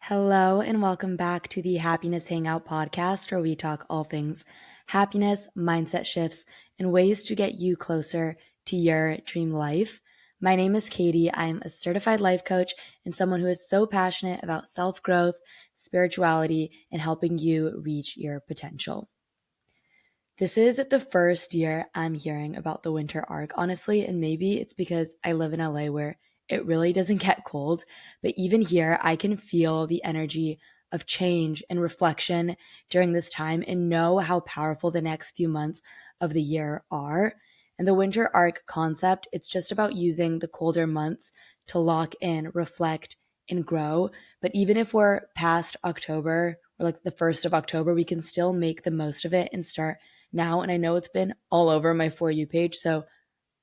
Hello, and welcome back to the Happiness Hangout podcast, where we talk all things happiness, mindset shifts, and ways to get you closer to your dream life. My name is Katie. I'm a certified life coach and someone who is so passionate about self growth, spirituality, and helping you reach your potential. This is the first year I'm hearing about the winter arc, honestly, and maybe it's because I live in LA where it really doesn't get cold. But even here, I can feel the energy of change and reflection during this time and know how powerful the next few months of the year are. And the winter arc concept, it's just about using the colder months to lock in, reflect, and grow. But even if we're past October or like the 1st of October, we can still make the most of it and start now. And I know it's been all over my For You page. So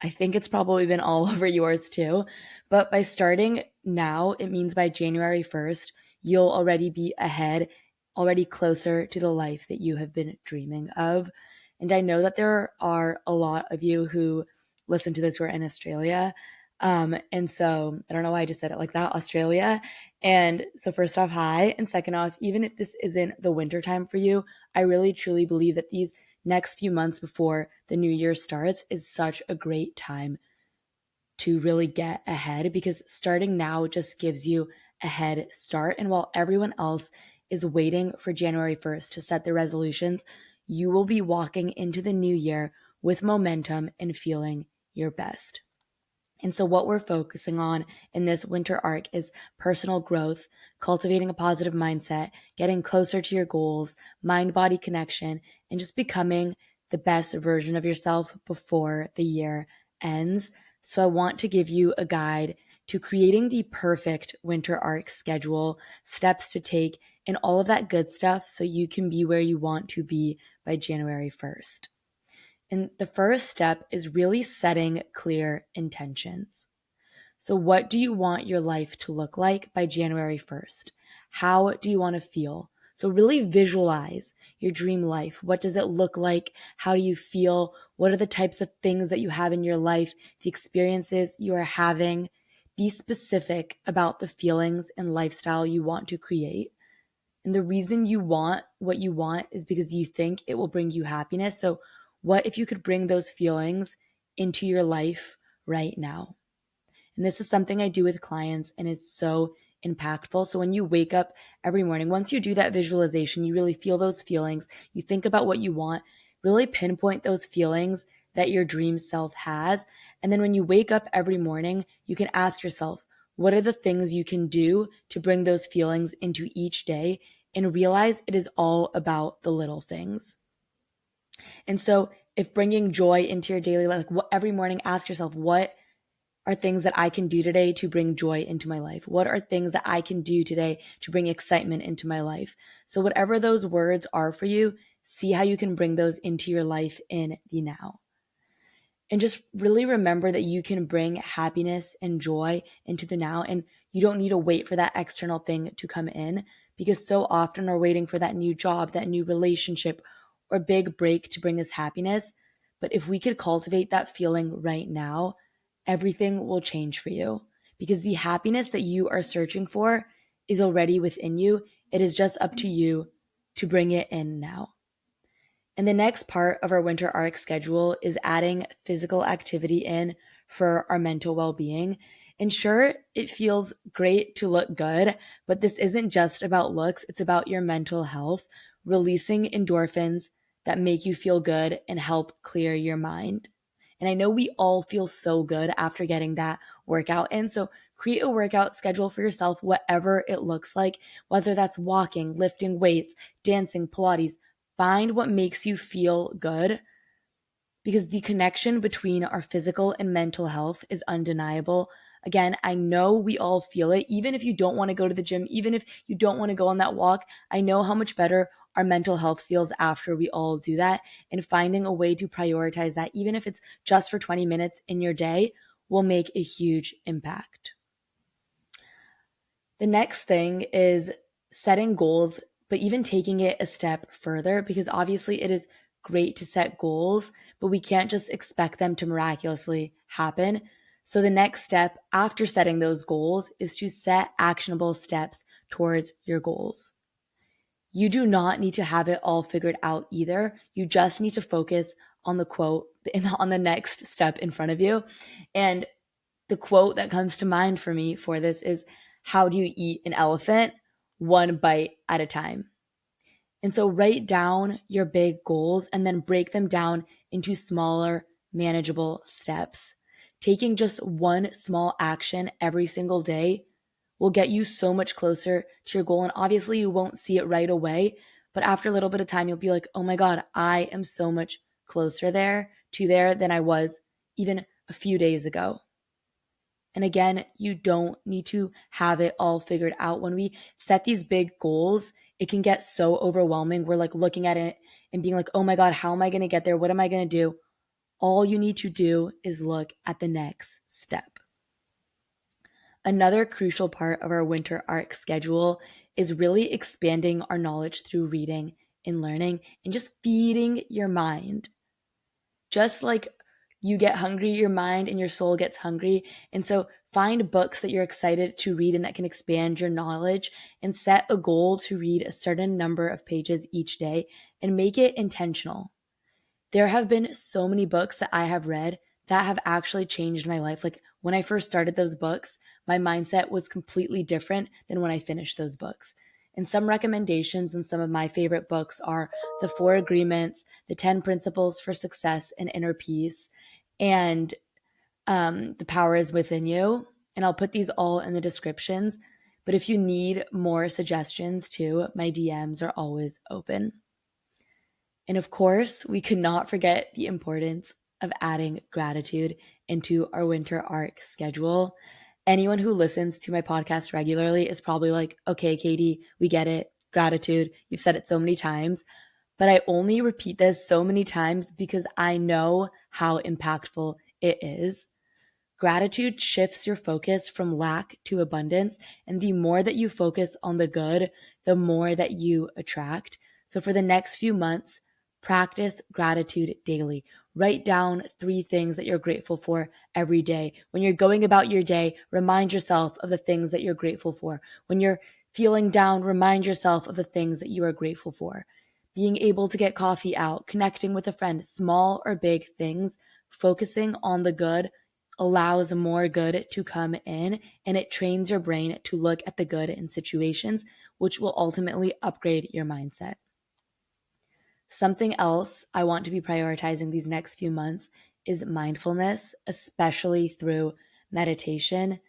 I think it's probably been all over yours too. But by starting now, it means by January 1st, you'll already be ahead, already closer to the life that you have been dreaming of. And I know that there are a lot of you who listen to this who are in Australia. And so I don't know why I just said it like that, Australia. And so first off, hi. And second off, even if this isn't the winter time for you, I really truly believe that these next few months before the new year starts is such a great time to really get ahead, because starting now just gives you a head start. And while everyone else is waiting for January 1st to set their resolutions, you will be walking into the new year with momentum and feeling your best. And so, what we're focusing on in this winter arc is personal growth, cultivating a positive mindset, getting closer to your goals, mind body connection, and just becoming the best version of yourself before the year ends. So, I want to give you a guide to creating the perfect winter arc schedule, steps to take, and all of that good stuff so you can be where you want to be by January 1st. And the first step is really setting clear intentions. So, what do you want your life to look like by January 1st? How do you want to feel? So, really visualize your dream life. What does it look like? How do you feel? What are the types of things that you have in your life, the experiences you are having? Be specific about the feelings and lifestyle you want to create. And the reason you want what you want is because you think it will bring you happiness. So, what if you could bring those feelings into your life right now? And this is something I do with clients and is so impactful. So, when you wake up every morning, once you do that visualization, you really feel those feelings, you think about what you want, really pinpoint those feelings that your dream self has. And then when you wake up every morning, you can ask yourself, what are the things you can do to bring those feelings into each day, and realize it is all about the little things. And so if bringing joy into your daily life, like every morning, ask yourself, what are things that I can do today to bring joy into my life? What are things that I can do today to bring excitement into my life? So whatever those words are for you, see how you can bring those into your life in the now. And just really remember that you can bring happiness and joy into the now, and you don't need to wait for that external thing to come in, because so often we're waiting for that new job, that new relationship, or big break to bring us happiness. But if we could cultivate that feeling right now, everything will change for you, because the happiness that you are searching for is already within you. It is just up to you to bring it in now. And the next part of our winter arc schedule is adding physical activity in for our mental well-being. And sure, it feels great to look good, but this isn't just about looks, it's about your mental health, releasing endorphins that make you feel good and help clear your mind. And I know we all feel so good after getting that workout in. So create a workout schedule for yourself, whatever it looks like, whether that's walking, lifting weights, dancing, Pilates. Find what makes you feel good, because the connection between our physical and mental health is undeniable. Again, I know we all feel it. Even if you don't want to go to the gym, even if you don't want to go on that walk, I know how much better our mental health feels after we all do that. And finding a way to prioritize that, even if it's just for 20 minutes in your day, will make a huge impact. The next thing is setting goals, but even taking it a step further, because obviously it is great to set goals, but we can't just expect them to miraculously happen. So the next step after setting those goals is to set actionable steps towards your goals. You do not need to have it all figured out either. You just need to focus on the quote, on the next step in front of you. And the quote that comes to mind for me for this is, how do you eat an elephant? One bite at a time. And so write down your big goals and then break them down into smaller, manageable steps. Taking just one small action every single day will get you so much closer to your goal. And obviously, you won't see it right away, but after a little bit of time, you'll be like, oh my God, I am so much closer there than I was even a few days ago. And again, you don't need to have it all figured out. When we set these big goals, it can get so overwhelming. We're like looking at it and being like, oh my God, how am I going to get there? What am I going to do? All you need to do is look at the next step. Another crucial part of our winter arc schedule is really expanding our knowledge through reading and learning and just feeding your mind. Just like you get hungry, your mind and your soul gets hungry. And so find books that you're excited to read and that can expand your knowledge, and set a goal to read a certain number of pages each day and make it intentional. There have been so many books that I have read that have actually changed my life. Like when I first started those books, my mindset was completely different than when I finished those books. And some recommendations in some of my favorite books are The Four Agreements, The 10 Principles for Success and Inner Peace, and The Power is Within You. And I'll put these all in the descriptions. But if you need more suggestions too, my DMs are always open. And of course, we could not forget the importance of adding gratitude into our winter arc schedule. Anyone who listens to my podcast regularly is probably like, okay, Katie, we get it. Gratitude. You've said it so many times. But I only repeat this so many times because I know how impactful it is. Gratitude shifts your focus from lack to abundance. And the more that you focus on the good, the more that you attract. So for the next few months, practice gratitude daily. Write down 3 things that you're grateful for every day. When you're going about your day, remind yourself of the things that you're grateful for. When you're feeling down, remind yourself of the things that you are grateful for. Being able to get coffee out, connecting with a friend, small or big things, focusing on the good allows more good to come in, and it trains your brain to look at the good in situations, which will ultimately upgrade your mindset. Something else I want to be prioritizing these next few months is mindfulness, especially through meditation,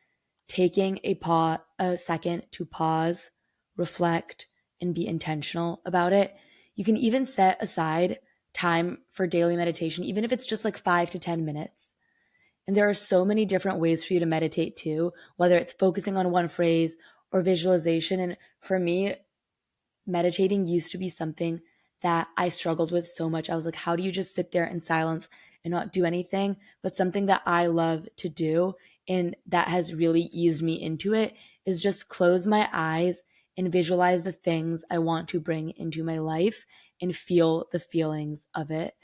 taking a second to pause, reflect, and be intentional about it. You can even set aside time for daily meditation, even if it's just like 5 to 10 minutes. And there are so many different ways for you to meditate too, whether it's focusing on one phrase or visualization. And for me, meditating used to be something that I struggled with so much. I was like, how do you just sit there in silence and not do anything? But something that I love to do and that has really eased me into it is just close my eyes and visualize the things I want to bring into my life and feel the feelings of it.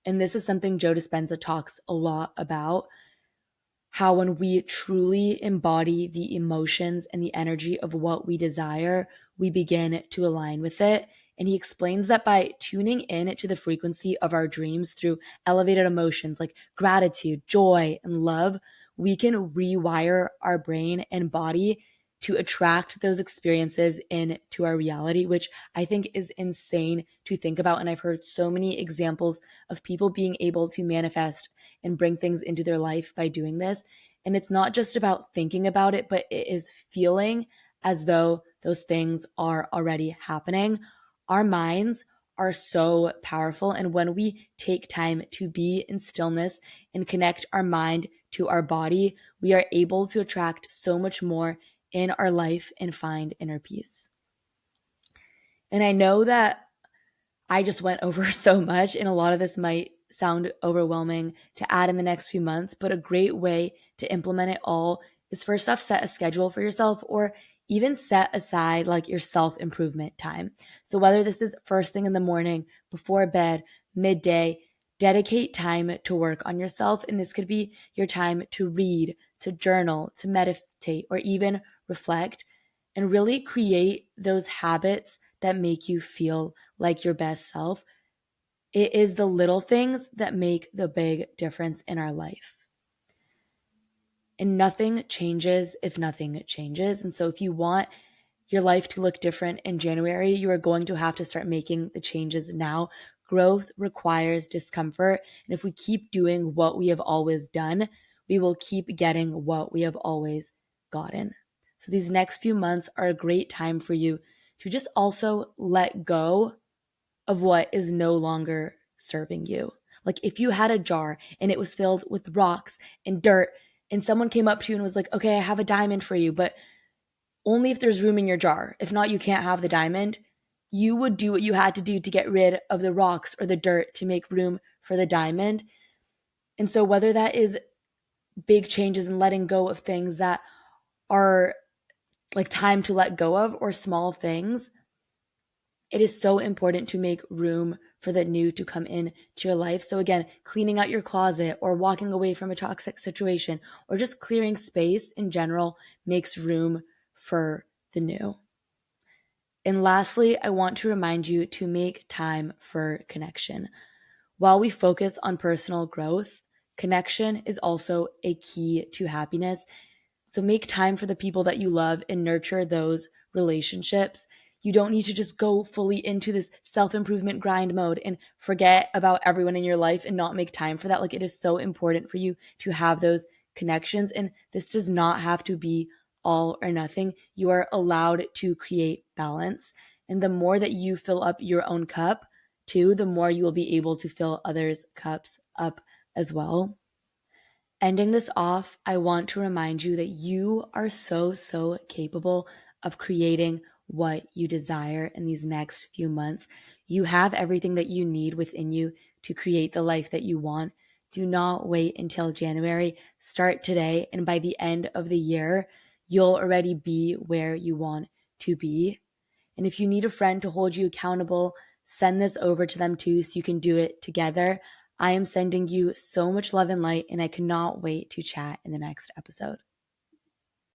And this is something Joe Dispenza talks a lot about, how when we truly embody the emotions and the energy of what we desire, we begin to align with it. And he explains that by tuning in to the frequency of our dreams through elevated emotions like gratitude, joy, and love, we can rewire our brain and body to attract those experiences into our reality, which I think is insane to think about. And I've heard so many examples of people being able to manifest and bring things into their life by doing this. And it's not just about thinking about it, but it is feeling as though those things are already happening. Our minds are so powerful. And when we take time to be in stillness and connect our mind to our body, we are able to attract so much more in our life and find inner peace. And I know that I just went over so much, and a lot of this might sound overwhelming to add in the next few months, but a great way to implement it all is first off, set a schedule for yourself, or even set aside like your self-improvement time. So whether this is first thing in the morning, before bed, midday, Dedicate time to work on yourself, and this could be your time to read, to journal, to meditate, or even reflect, and really create those habits that make you feel like your best self. It is the little things that make the big difference in our life. And nothing changes if nothing changes. And so if you want your life to look different in January, you are going to have to start making the changes now. Growth requires discomfort. And if we keep doing what we have always done, we will keep getting what we have always gotten. So these next few months are a great time for you to just also let go of what is no longer serving you. Like if you had a jar and it was filled with rocks and dirt, and someone came up to you and was like, okay, I have a diamond for you, but only if there's room in your jar. If not, you can't have the diamond. You would do what you had to do to get rid of the rocks or the dirt to make room for the diamond. And so, whether that is big changes and letting go of things that are like time to let go of, or small things, it is so important to make room for the new to come in to your life. So again, cleaning out your closet or walking away from a toxic situation or just clearing space in general makes room for the new. And lastly, I want to remind you to make time for connection. While we focus on personal growth, connection is also a key to happiness. So make time for the people that you love and nurture those relationships. You don't need to just go fully into this self-improvement grind mode and forget about everyone in your life and not make time for that. Like, it is so important for you to have those connections. And this does not have to be all or nothing. You are allowed to create balance. And the more that you fill up your own cup, too, the more you will be able to fill others' cups up as well. Ending this off, I want to remind you that you are so capable of creating what you desire in these next few months. You have everything that you need within you to create the life that you want. Do not wait until January. Start today, and by the end of the year, you'll already be where you want to be. And if you need a friend to hold you accountable, send this over to them too so you can do it together. I am sending you so much love and light, and I cannot wait to chat in the next episode.